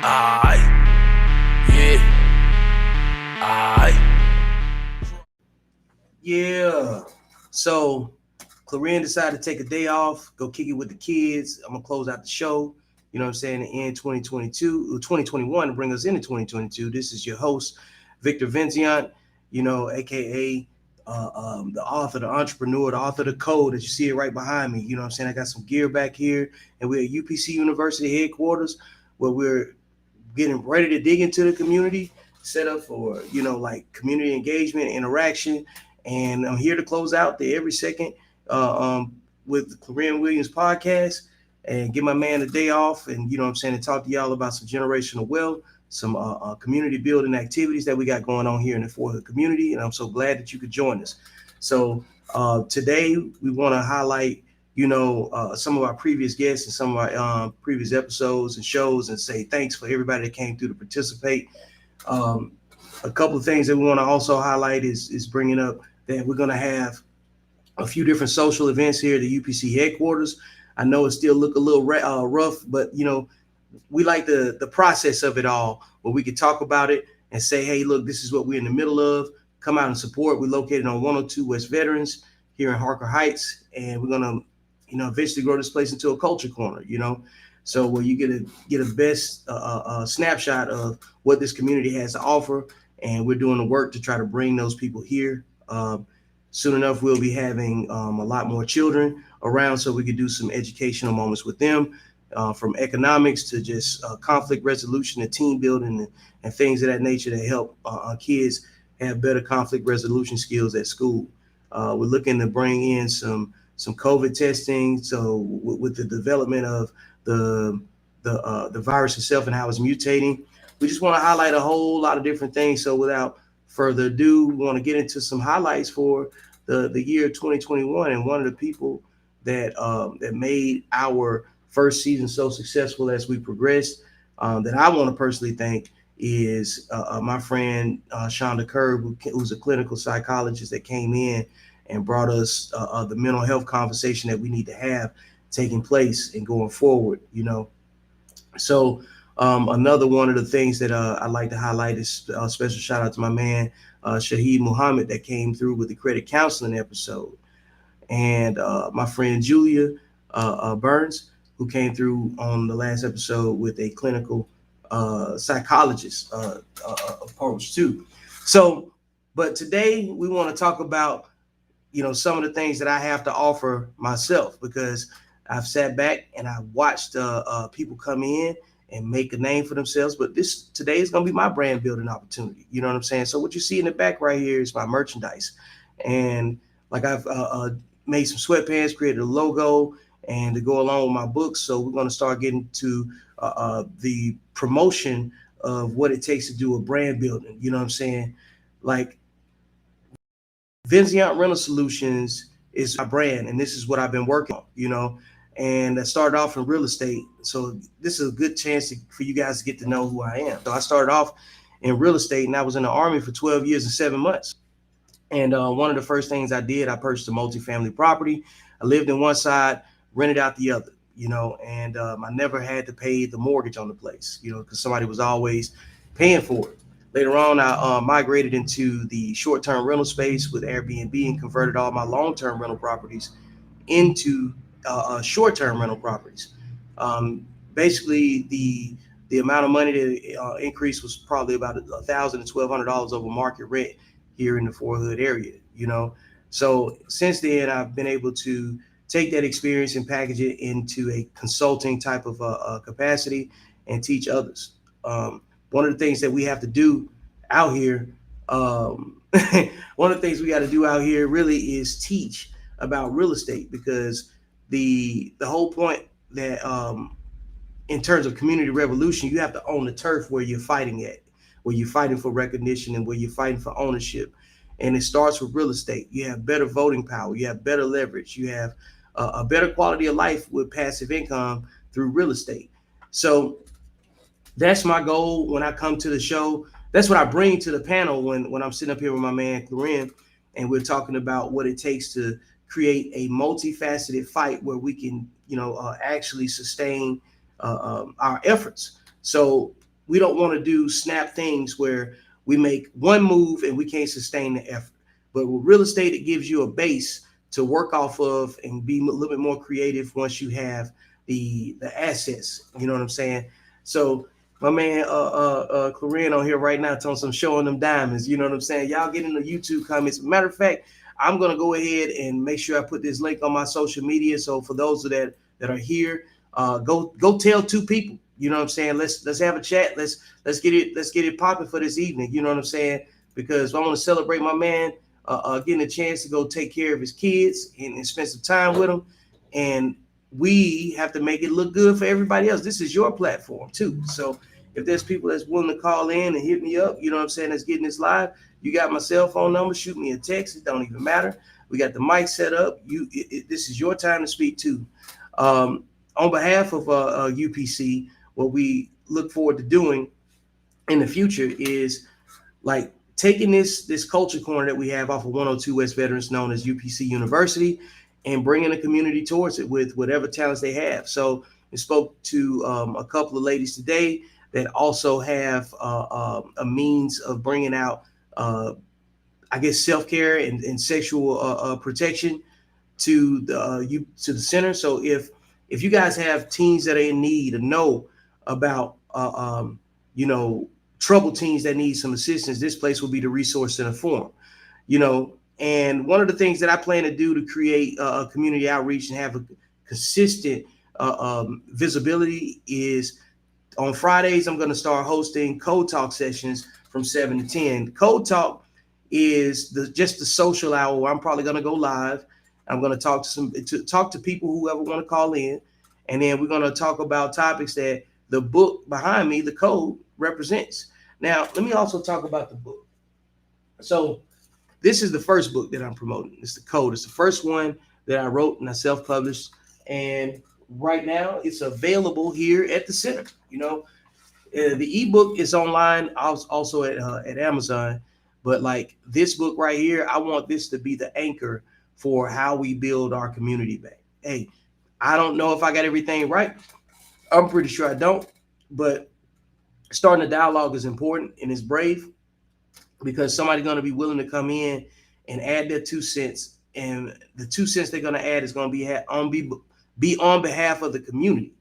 Aight, yeah, aight. Yeah. So Cluren decided to take a day off, go kick it with the kids. I'm gonna close out the show. You know what I'm saying? To end 2022, 2021, to bring us into 2022. This is your host, Victor Vinziant, aka the author, the entrepreneur, the author of the code that you see it right behind me. You know what I'm saying? I got some gear back here, and we're at UPC University headquarters where we're getting ready to dig into the community, set up for, like community engagement, interaction. And I'm here to close out the every second with the Korean Williams podcast and give my man a day off and, you know what I'm saying, and talk to y'all about some generational wealth, some community building activities that we got going on here in the Fort Hood community. And I'm so glad that you could join us. So today we want to highlight some of our previous guests and some of our previous episodes and shows and say thanks for everybody that came through to participate. Um, a couple of things that we want to also highlight is bringing up that we're going to have a few different social events here at the UPC headquarters. I know it still look a little rough, but we like the process of it all, where we could talk about it and say, hey, look, this is what we're in the middle of. Come out and support. We're located on 102 West Veterans here in Harker Heights, and we're gonna eventually grow this place into a culture corner, so where you get a best snapshot of what this community has to offer, and we're doing the work to try to bring those people here. Soon enough, we'll be having a lot more children around, so we could do some educational moments with them, from economics to just conflict resolution and team building and things of that nature that help kids have better conflict resolution skills at school. We're looking to bring in some COVID testing. So with the development of the virus itself and how it's mutating, we just want to highlight a whole lot of different things. So without further ado, we want to get into some highlights for the year 2021. And one of the people that made our first season so successful as we progressed, that I want to personally thank is my friend Shonda Kerr, who's a clinical psychologist that came in and brought us the mental health conversation that we need to have taking place and going forward. So another one of the things that I'd like to highlight is a special shout out to my man Shaheed Muhammad that came through with the credit counseling episode, and my friend Julia Burns, who came through on the last episode with a clinical psychologist approach too. So, but today we want to talk about some of the things that I have to offer myself, because I've sat back and I watched people come in and make a name for themselves. But today is going to be my brand building opportunity. You know what I'm saying? So what you see in the back right here is my merchandise, and like I've made some sweatpants, created a logo, and to go along with my books. So we're going to start getting to the promotion of what it takes to do a brand building. You know what I'm saying? Like Vinziant Rental Solutions is my brand, and this is what I've been working on. And I started off in real estate. So this is a good chance for you guys to get to know who I am. So I started off in real estate, and I was in the Army for 12 years and 7 months. And one of the first things I did, I purchased a multifamily property. I lived in one side, rented out the other, and I never had to pay the mortgage on the place, because somebody was always paying for it. Later on, I migrated into the short-term rental space with Airbnb and converted all my long-term rental properties into short-term rental properties. Basically, the amount of money that increased was probably about $1,000 to $1,200 over market rent here in the Fort Hood area. So since then, I've been able to take that experience and package it into a consulting type of capacity and teach others. One of the things that we have to do out here, one of the things we got to do out here really is teach about real estate, because the whole point that in terms of community revolution, you have to own the turf where you're fighting at, where you're fighting for recognition and where you're fighting for ownership. And it starts with real estate. You have better voting power, you have better leverage, you have a better quality of life with passive income through real estate. So that's my goal when I come to the show. That's what I bring to the panel when I'm sitting up here with my man Cluren, and we're talking about what it takes to create a multifaceted fight where we can, actually sustain our efforts. So we don't want to do snap things where we make one move and we can't sustain the effort. But with real estate, it gives you a base to work off of and be a little bit more creative once you have the assets. You know what I'm saying? So my man Cluren on here right now telling some showing them diamonds. You know what I'm saying? Y'all get in the YouTube comments. Matter of fact, I'm gonna go ahead and make sure I put this link on my social media. So for those that are here, go tell two people. You know what I'm saying? Let's have a chat. Let's get it popping for this evening. You know what I'm saying? Because I want to celebrate my man getting a chance to go take care of his kids and spend some time with them. And we have to make it look good for everybody else. This is your platform too. So if there's people that's willing to call in and hit me up, you know what I'm saying, that's getting this live, you got my cell phone number, shoot me a text. It don't even matter. We got the mic set up. This is your time to speak too. On behalf of UPC, what we look forward to doing in the future is like taking this culture corner that we have off of 102 West Veterans, known as UPC University, and bringing the community towards it with whatever talents they have. So we spoke to a couple of ladies today that also have a means of bringing out, I guess, self-care and sexual protection to the center. So if you guys have teens that are in need or know about, troubled teens that need some assistance, this place will be the resource center for them. And one of the things that I plan to do to create a community outreach and have a consistent visibility is on Fridays, I'm going to start hosting Code Talk sessions from 7 to 10. Code Talk is just the social hour where I'm probably going to go live. I'm going to talk to people who ever want to call in. And then we're going to talk about topics that the book behind me, the code, represents. Now, let me also talk about the book. So this is the first book that I'm promoting. It's the code. It's the first one that I wrote and I self-published. And right now it's available here at the center. The ebook is online, also at Amazon. But like this book right here, I want this to be the anchor for how we build our community back. Hey, I don't know if I got everything right. I'm pretty sure I don't. But starting a dialogue is important and it's brave, because somebody's going to be willing to come in and add their 2 cents, and the 2 cents they're going to add is going to be on behalf of the community.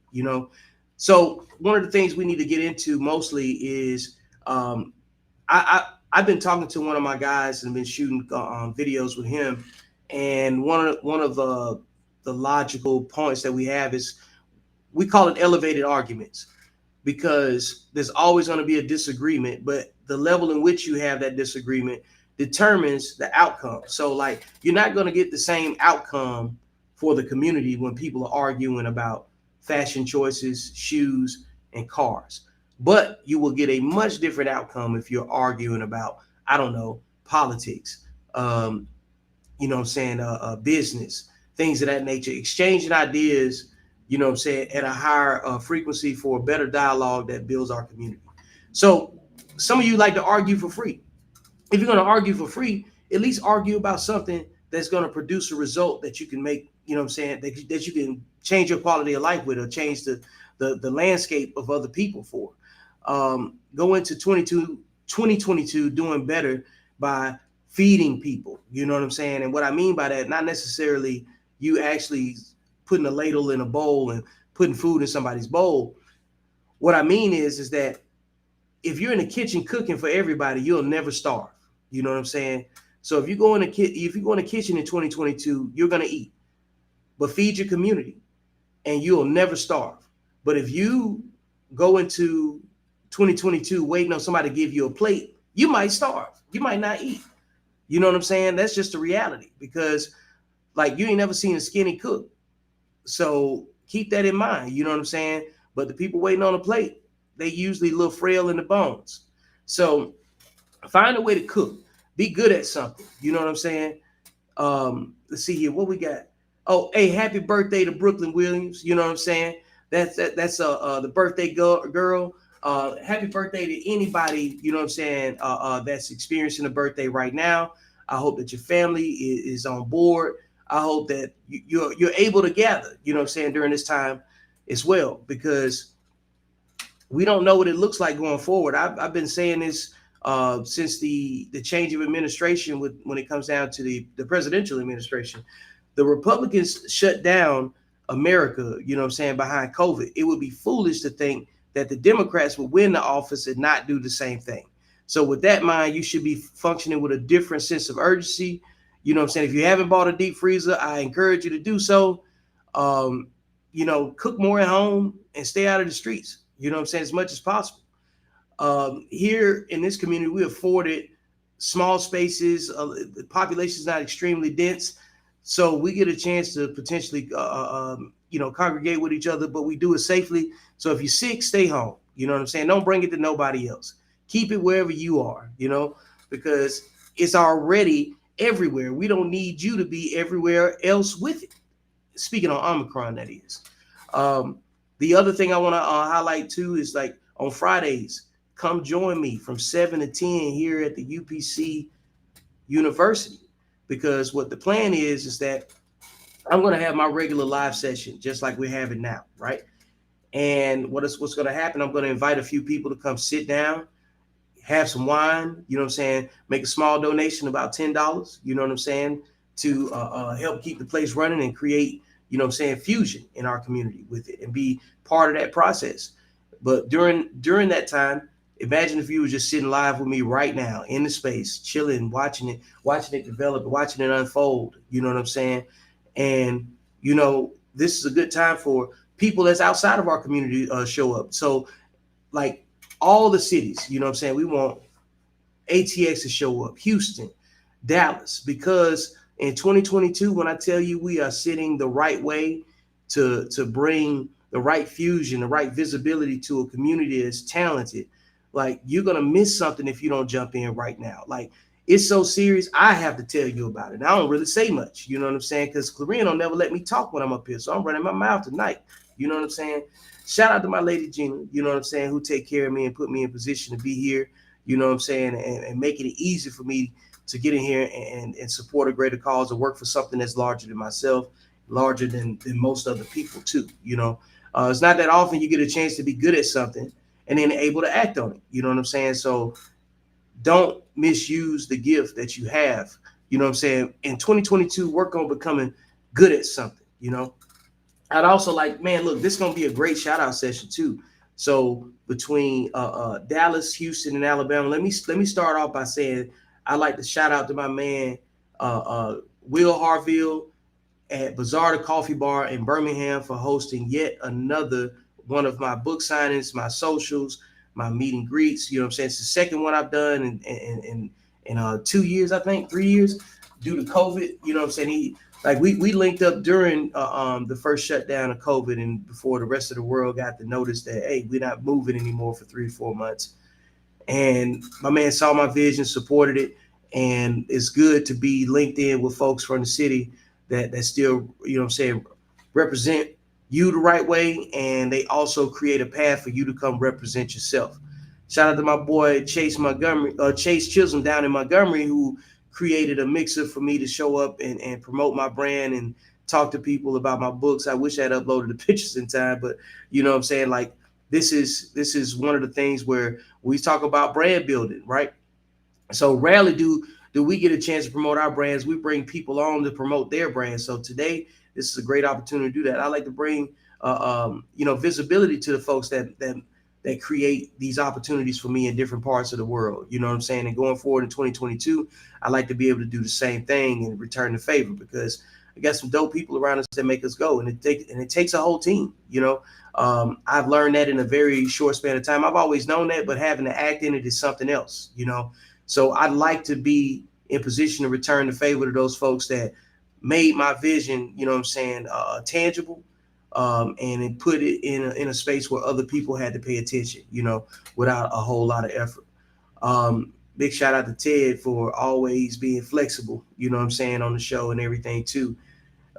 So one of the things we need to get into mostly is I've been talking to one of my guys and been shooting videos with him, and one of the logical points that we have is we call it elevated arguments, because there's always going to be a disagreement, but the level in which you have that disagreement determines the outcome. So like, you're not going to get the same outcome for the community when people are arguing about fashion choices, shoes, and cars. But you will get a much different outcome if you're arguing about, I don't know, politics, business, things of that nature, exchanging ideas, at a higher frequency for a better dialogue that builds our community. So some of you like to argue for free. If you're going to argue for free, at least argue about something that's going to produce a result that you can make, that you can change your quality of life with, or change the landscape of other people for. Go into 2022 doing better by feeding people. You know what I'm saying? And what I mean by that, not necessarily you actually putting a ladle in a bowl and putting food in somebody's bowl. What I mean is that if you're in the kitchen cooking for everybody, you'll never starve. You know what I'm saying? So if you go in the kitchen in 2022, you're going to eat, but feed your community and you'll never starve. But if you go into 2022 waiting on somebody to give you a plate, you might starve. You might not eat. You know what I'm saying? That's just the reality, because like, you ain't never seen a skinny cook. So keep that in mind. You know what I'm saying? But the people waiting on a plate, they usually a little frail in the bones. So find a way to cook. Be good at something. You know what I'm saying? Let's see here. What we got? Oh, hey, happy birthday to Brooklyn Williams. You know what I'm saying? That's the birthday girl. Happy birthday to anybody, you know what I'm saying, that's experiencing a birthday right now. I hope that your family is on board. I hope that you're able to gather, you know what I'm saying, during this time as well, because we don't know what it looks like going forward. I've been saying this since the change of administration when it comes down to the presidential administration. The Republicans shut down America, you know what I'm saying, behind COVID. It would be foolish to think that the Democrats would win the office and not do the same thing. So with that in mind, you should be functioning with a different sense of urgency. You know what I'm saying? If you haven't bought a deep freezer, I encourage you to do so. Um, cook more at home and stay out of the streets. You know what I'm saying? As much as possible. Here in this community, we afforded small spaces. The population is not extremely dense, so we get a chance to potentially, congregate with each other. But we do it safely. So if you're sick, stay home. You know what I'm saying? Don't bring it to nobody else. Keep it wherever you are. Because it's already everywhere. We don't need you to be everywhere else with it. Speaking on Omicron, that is. The other thing I want to highlight too is like on Fridays, come join me from 7 to 10 here at the UPC University, because what the plan is that I'm going to have my regular live session just like we're having now, right? And what's going to happen, I'm going to invite a few people to come sit down, have some wine, you know what I'm saying, make a small donation, about $10, you know what I'm saying, to help keep the place running and create, you know what I'm saying, fusion in our community with it and be part of that process. But during that time, imagine if you were just sitting live with me right now in the space, chilling, watching it develop, watching it unfold, you know what I'm saying? And, this is a good time for people that's outside of our community show up. So like all the cities, you know what I'm saying? We want ATX to show up, Houston, Dallas, because in 2022, when I tell you we are sitting the right way to bring the right fusion, the right visibility to a community that's talented, like you're going to miss something if you don't jump in right now. Like it's so serious. I have to tell you about it. I don't really say much, you know what I'm saying? Because Cluren don't never let me talk when I'm up here. So I'm running my mouth tonight. You know what I'm saying? Shout out to my lady Gina, you know what I'm saying, who take care of me and put me in position to be here, you know what I'm saying, and making it easy for me to get in here and support a greater cause or work for something that's larger than myself, larger than most other people too. It's not that often you get a chance to be good at something and then able to act on it. You know what I'm saying? So don't misuse the gift that you have. You know what I'm saying? In 2022, work on becoming good at something. I'd also like, man, look, this is going to be a great shout out session too. So between Dallas, Houston, and Alabama, let me start off by saying I'd like to shout out to my man, Will Harville at Bazaar the Coffee Bar in Birmingham for hosting yet another one of my book signings, my socials, my meet and greets. You know what I'm saying? It's the second one I've done in 2 years, I think, 3 years due to COVID. You know what I'm saying? We linked up during the first shutdown of COVID and before the rest of the world got the notice that, hey, we're not moving anymore for 3 or 4 months. And my man saw my vision, supported it. And it's good to be linked in with folks from the city that still, you know what I'm saying, represent you the right way. And they also create a path for you to come represent yourself. Shout out to my boy Chase Chisholm down in Montgomery, who created a mixer for me to show up and promote my brand and talk to people about my books. I wish I had uploaded the pictures in time, but you know what I'm saying? Like this is one of the things where we talk about brand building, right? So rarely do we get a chance to promote our brands. We bring people on to promote their brands. So today, this is a great opportunity to do that. I like to bring visibility to the folks that create these opportunities for me in different parts of the world. You know what I'm saying? And going forward in 2022, I like to be able to do the same thing and return the favor, because I got some dope people around us that make us go, and it takes a whole team. I've learned that in a very short span of time. I've always known that, but having to act in it is something else. So I'd like to be in position to return the favor to those folks that made my vision, you know what I'm saying, tangible, and put it in a space where other people had to pay attention, without a whole lot of effort. Big shout out to Ted for always being flexible, you know what I'm saying, on the show and everything too.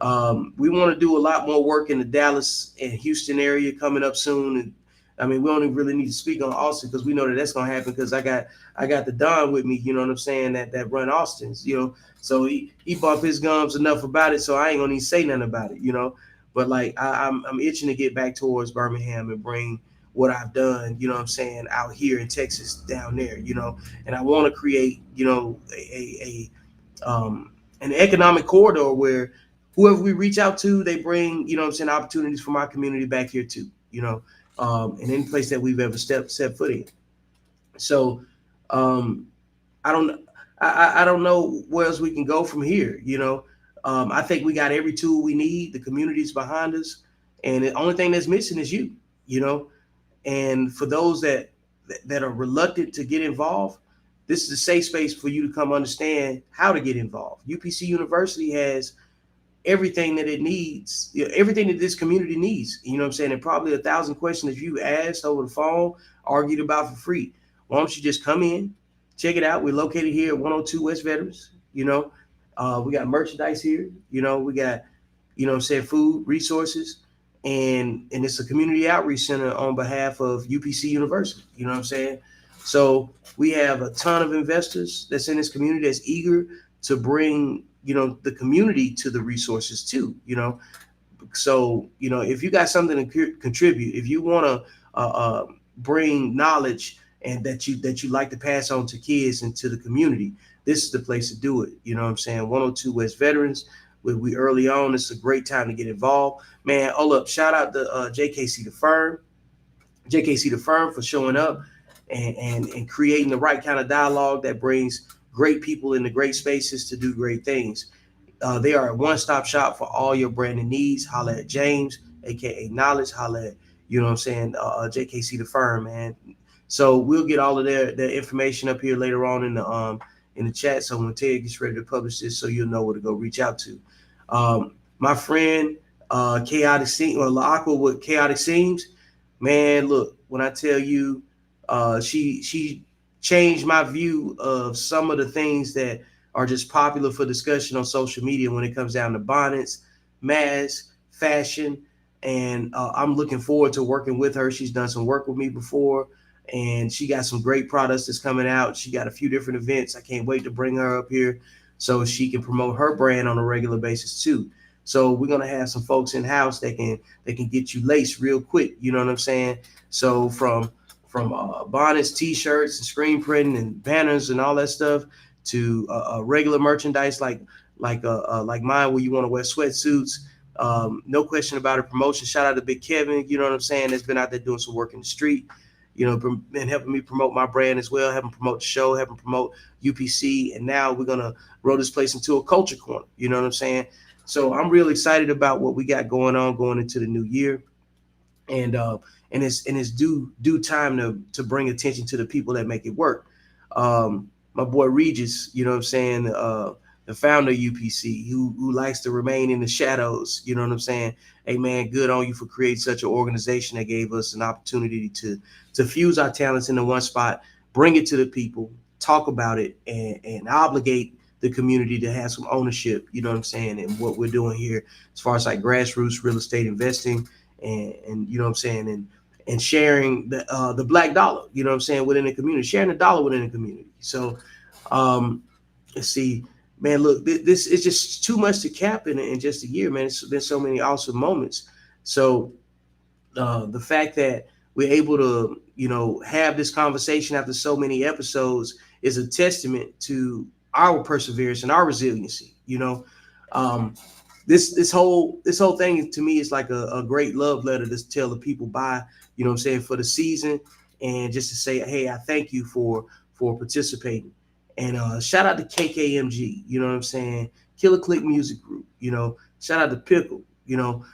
We want to do a lot more work in the Dallas and Houston area coming up soon. And I mean, we don't even really need to speak on Austin because we know that that's going to happen, because I got the Don with me, you know what I'm saying, that run Austin's, so he bumped his gums enough about it, so I ain't going to even say nothing about it, but like I'm itching to get back towards Birmingham and bring what I've done, you know what I'm saying, out here in Texas down there, you know, and I want to create, you know, an economic corridor where whoever we reach out to, they bring, you know what I'm saying, opportunities for my community back here too, you know, in any place that we've ever set foot in. So um, I don't I don't know where else we can go from here. You know, I think we got every tool we need. The community's behind us, and the only thing that's missing is you. You know, and for those that are reluctant to get involved, this is a safe space for you to come understand how to get involved. UPC University has everything that it needs, you know, everything that this community needs. You know what I'm saying? And probably 1,000 questions that you asked over the phone, argued about for free. Why don't you just come in, check it out? We're located here at 102 West Veterans. You know, we got merchandise here. You know, we got, you know what I'm saying, food, resources, and it's a community outreach center on behalf of UPC University. You know what I'm saying? So we have a ton of investors that's in this community that's eager to bring, you know, the community to the resources too, you know. So, you know, if you got something to contribute, if you want to bring knowledge and that you like to pass on to kids and to the community, this is the place to do it. You know what I'm saying? 102 West Veterans. We early on. It's a great time to get involved, man. Hold up, shout out to JKC the firm for showing up and creating the right kind of dialogue that brings great people into great spaces to do great things. They are a one-stop shop for all your branding needs. Holla at James, aka Knowledge. Holla at, you know what I'm saying, JKC the firm, man. So we'll get all of their information up here later on in the chat. So when Ted gets ready to publish this, so you'll know where to go reach out to. My friend Chaotic Seams, or Aqua with Chaotic Seams, man. Look, when I tell you, she changed my view of some of the things that are just popular for discussion on social media when it comes down to bonnets, masks, fashion, and I'm looking forward to working with her. She's done some work with me before, and she got some great products that's coming out. She got a few different events. I can't wait to bring her up here so she can promote her brand on a regular basis too. So we're gonna have some folks in house that can get you laced real quick. You know what I'm saying? So from bonnets, t-shirts, and screen printing and banners and all that stuff to regular merchandise like mine, where you want to wear sweatsuits. No question about it. Promotion. Shout out to Big Kevin. You know what I'm saying? That's been out there doing some work in the street. You know, been helping me promote my brand as well, helping promote the show, helping promote UPC, and now we're gonna roll this place into a culture corner. You know what I'm saying? So I'm real excited about what we got going on going into the new year, and it's due time to bring attention to the people that make it work. My boy Regis, you know what I'm saying, the founder of UPC, who likes to remain in the shadows. You know what I'm saying? Hey man, good on you for creating such an organization that gave us an opportunity to fuse our talents into one spot, bring it to the people, talk about it, and obligate the community to have some ownership. You know what I'm saying? And what we're doing here as far as like grassroots real estate investing, and you know what I'm saying, and sharing the black dollar, you know what I'm saying, within the community, sharing the dollar within the community. So let's see, man, look, this is just too much to cap in just a year, man. It's been so many awesome moments. So the fact that we're able to, you know, have this conversation after so many episodes is a testament to our perseverance and our resiliency. You know, this whole thing to me is like a great love letter to tell the people bye, you know what I'm saying, for the season, and just to say, hey, I thank you for participating. And shout out to KKMG, you know what I'm saying, Killer Click Music Group, you know, shout out to Pickle, you know,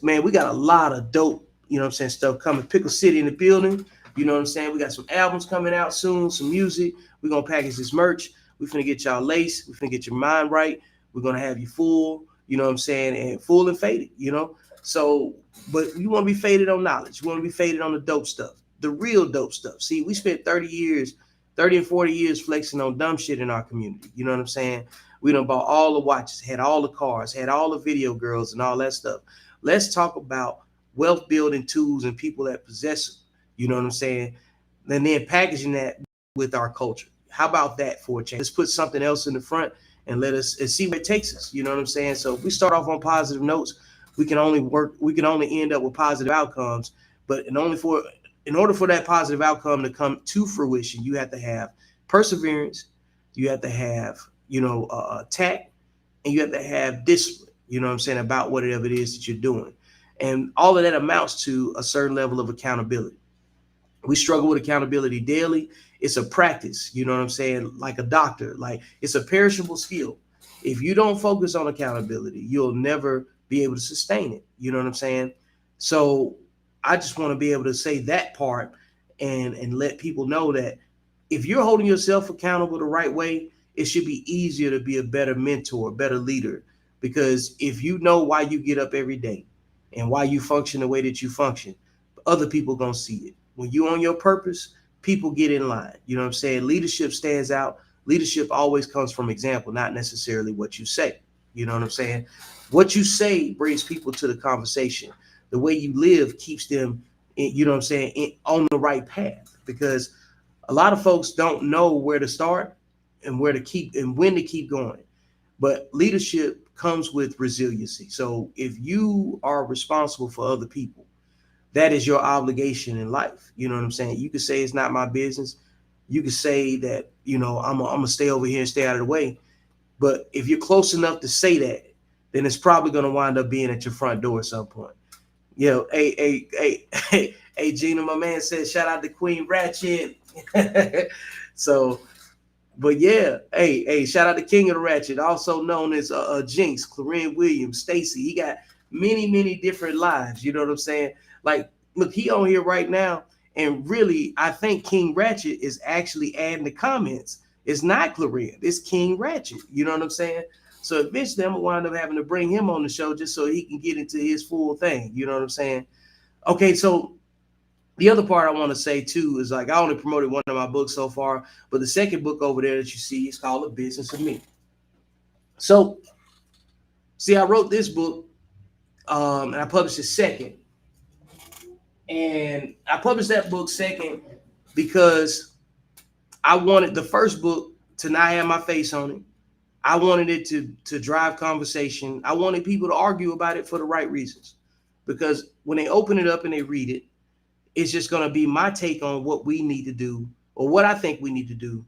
man, we got a lot of dope, you know what I'm saying, stuff coming. Pickle City in the building, you know what I'm saying, we got some albums coming out soon, some music, we're gonna package this merch, we finna get y'all laced, we finna get your mind right, we're gonna have you full, you know what I'm saying, and full and faded, you know. So, but you want to be faded on knowledge. You want to be faded on the dope stuff, the real dope stuff. See, we spent 30 and 40 years flexing on dumb shit in our community. You know what I'm saying? We done bought all the watches, had all the cars, had all the video girls and all that stuff. Let's talk about wealth building tools and people that possess them. You know what I'm saying? And then packaging that with our culture. How about that for a change? Let's put something else in the front and let us see where it takes us. You know what I'm saying? So if we start off on positive notes, we can only end up with positive outcomes, but and only for in order for that positive outcome to come to fruition, you have to have perseverance, you have to have, tact, and you have to have discipline, you know what I'm saying, about whatever it is that you're doing. And all of that amounts to a certain level of accountability. We struggle with accountability daily. It's a practice, you know what I'm saying, like a doctor. Like, it's a perishable skill. If you don't focus on accountability, you'll never be able to sustain it. You know what I'm saying? So I just want to be able to say that part and let people know that if you're holding yourself accountable the right way, it should be easier to be a better mentor, a better leader. Because if you know why you get up every day and why you function the way that you function, other people gonna see it. When you on your purpose, people get in line. You know what I'm saying? Leadership stands out. Leadership always comes from example, not necessarily what you say. You know what I'm saying? What you say brings people to the conversation. The way you live keeps them, you know what I'm saying, on the right path. Because a lot of folks don't know where to start and where to keep and when to keep going. But leadership comes with resiliency. So if you are responsible for other people, that is your obligation in life. You know what I'm saying? You could say it's not my business. You could say that, I'm gonna stay over here and stay out of the way. But if you're close enough to say that, then it's probably gonna wind up being at your front door at some point. Hey, Gina, my man said, shout out to Queen Ratchet. So, but yeah, hey, shout out to King of the Ratchet, also known as Jinx, Cluren Williams, Stacy. He got many, many different lives. You know what I'm saying? Like, look, he on here right now, and really, I think King Ratchet is actually adding the comments. It's not Cluren, it's King Ratchet. You know what I'm saying? So eventually, I'm gonna wind up having to bring him on the show just so he can get into his full thing. You know what I'm saying? Okay, so the other part I want to say too is, like, I only promoted one of my books so far, but the second book over there that you see is called The Business of Me. So, see, I wrote this book, and I published it second. And I published that book second because I wanted the first book to not have my face on it. I wanted it to drive conversation. I wanted people to argue about it for the right reasons. Because when they open it up and they read it, it's just going to be my take on what we need to do, or what I think we need to do,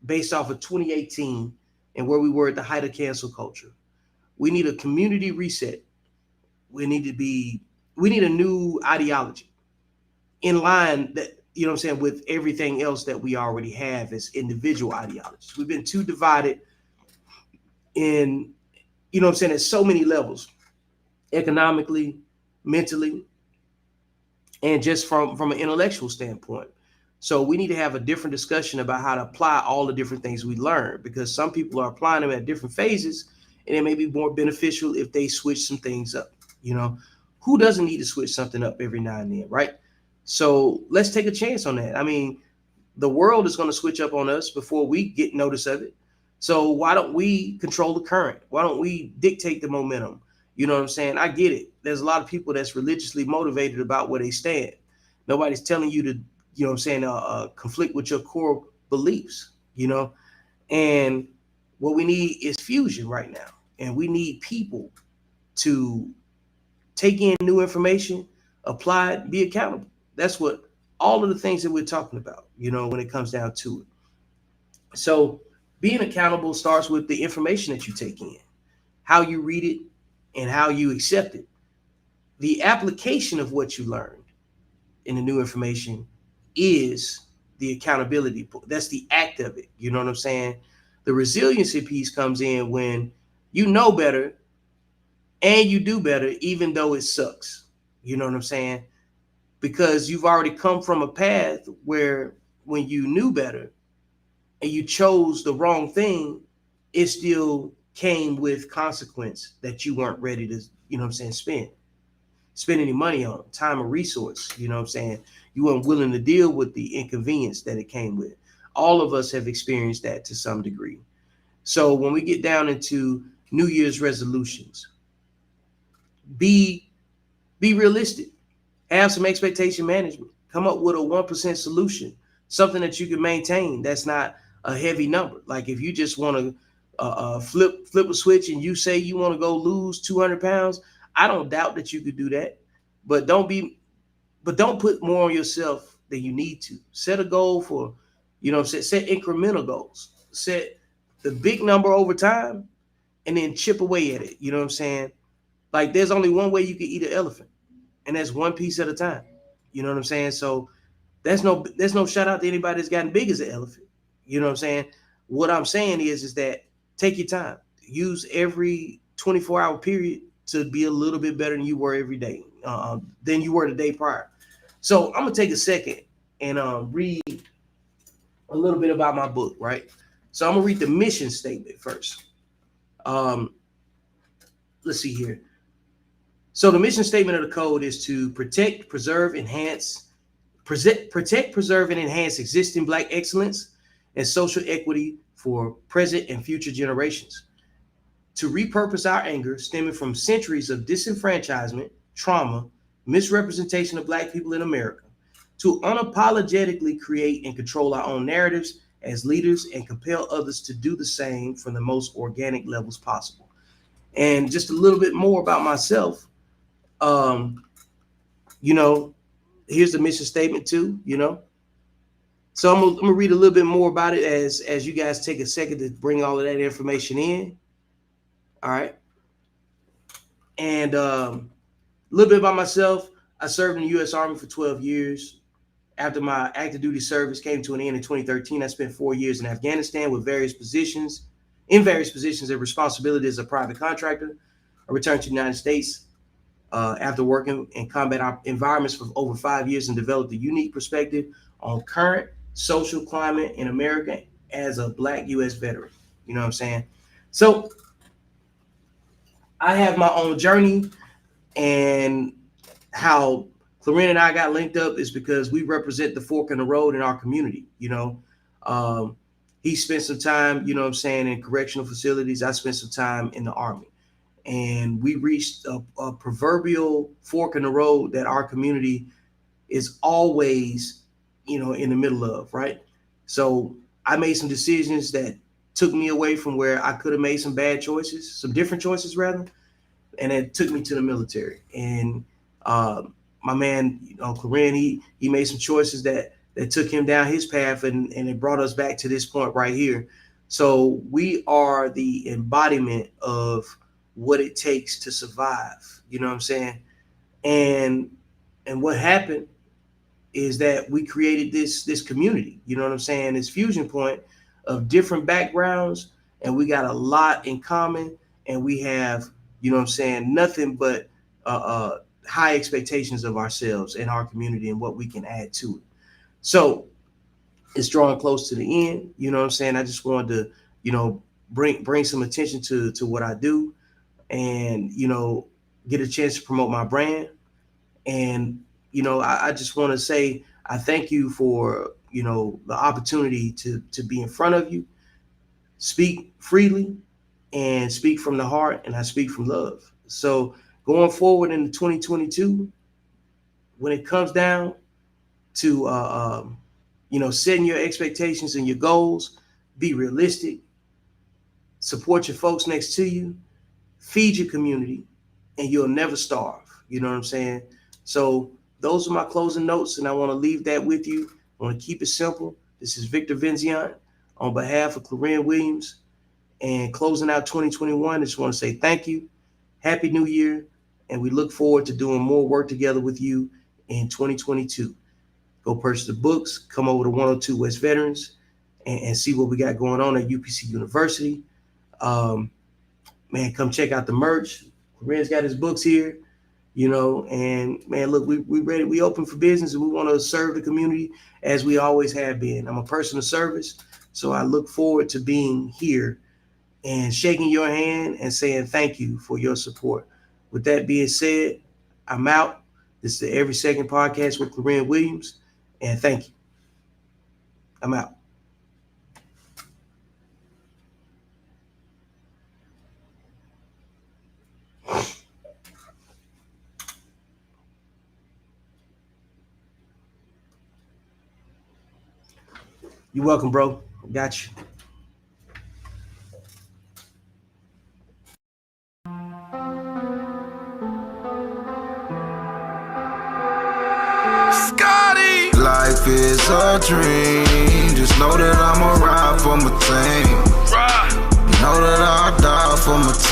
based off of 2018 and where we were at the height of cancel culture. We need a community reset. We need a new ideology in line that, you know what I'm saying, with everything else that we already have as individual ideologies. We've been too divided in, you know what I'm saying, at so many levels, economically, mentally, and just from an intellectual standpoint. So we need to have a different discussion about how to apply all the different things we learn, because some people are applying them at different phases, and it may be more beneficial if they switch some things up. Who doesn't need to switch something up every now and then, right? So let's take a chance on that. I mean, the world is going to switch up on us before we get notice of it. So why don't we control the current? Why don't we dictate the momentum? You know what I'm saying? I get it. There's a lot of people that's religiously motivated about where they stand. Nobody's telling you to, you know what I'm saying, conflict with your core beliefs, and what we need is fusion right now. And we need people to take in new information, apply it, be accountable. That's what all of the things that we're talking about, when it comes down to it. So being accountable starts with the information that you take in, how you read it, and how you accept it. The application of what you learned in the new information is the accountability. That's the act of it. You know what I'm saying? The resiliency piece comes in when you know better and you do better, even though it sucks. You know what I'm saying? Because you've already come from a path where when you knew better and you chose the wrong thing, it still came with consequence that you weren't ready to, spend any money on, time or resource. You know what I'm saying? You weren't willing to deal with the inconvenience that it came with. All of us have experienced that to some degree. So when we get down into New Year's resolutions, be realistic. Have some expectation management. Come up with a 1% solution, something that you can maintain. That's not a heavy number. Like if you just want to flip a switch and you say you want to go lose 200 pounds, I don't doubt that you could do that. But don't be but don't put more on yourself than you need to. Set a goal for, set incremental goals. Set the big number over time and then chip away at it. You know what I'm saying? Like there's only one way you can eat an elephant, and that's one piece at a time. You know what I'm saying? So there's no shout out to anybody that's gotten big as an elephant. You know what I'm saying? What I'm saying is that take your time. Use every 24-hour period to be a little bit better than you were every day, than you were the day prior. So I'm gonna take a second and read a little bit about my book, right? So I'm gonna read the mission statement first. Let's see here. So the mission statement of the code is to protect, preserve, and enhance existing Black excellence and social equity for present and future generations. To repurpose our anger stemming from centuries of disenfranchisement, trauma, misrepresentation of Black people in America, to unapologetically create and control our own narratives as leaders and compel others to do the same from the most organic levels possible. And just a little bit more about myself. Here's the mission statement too, So I'm gonna read a little bit more about it as you guys take a second to bring all of that information in. All right. And a little bit about myself. I served in the U.S. Army for 12 years. After my active duty service came to an end in 2013, I spent 4 years in Afghanistan with various positions of responsibility as a private contractor. I returned to the United States after working in combat environments for over 5 years and developed a unique perspective on current social climate in America as a Black U.S. veteran. You know what I'm saying? So I have my own journey, and how Cluren and I got linked up is because we represent the fork in the road in our community. He spent some time, in correctional facilities. I spent some time in the Army. And we reached a proverbial fork in the road that our community is always, in the middle of, right? So I made some decisions that took me away from where I could have made some different choices rather, and it took me to the military. And my man, Cluren, he made some choices that took him down his path, and it brought us back to this point right here. So we are the embodiment of what it takes to survive. You know what I'm saying? And what happened is that we created this community, you know what I'm saying, this fusion point of different backgrounds, and we got a lot in common, and we have, nothing but high expectations of ourselves and our community and what we can add to it. So it's drawing close to the end, you know what I'm saying? I just wanted to, bring some attention to what I do, and, get a chance to promote my brand. And I just want to say I thank you for, the opportunity to be in front of you, speak freely, and speak from the heart, and I speak from love. So going forward into 2022, when it comes down to, setting your expectations and your goals, be realistic, support your folks next to you, feed your community, and you'll never starve. You know what I'm saying? So those are my closing notes, and I want to leave that with you. I want to keep it simple. This is Victor Vinziant on behalf of Cluren Williams, and closing out 2021. I just want to say thank you. Happy New Year, and we look forward to doing more work together with you in 2022. Go purchase the books, come over to 102 West Veterans, and see what we got going on at UPC University. Man, come check out the merch. Cluren's got his books here, and man, look, we ready. We open for business, and we want to serve the community as we always have been. I'm a person of service, so I look forward to being here and shaking your hand and saying thank you for your support. With that being said, I'm out. This is the Every Second Podcast with Cluren Williams, and thank you. I'm out. You're welcome, bro. Got you. Scotty. Life is a dream.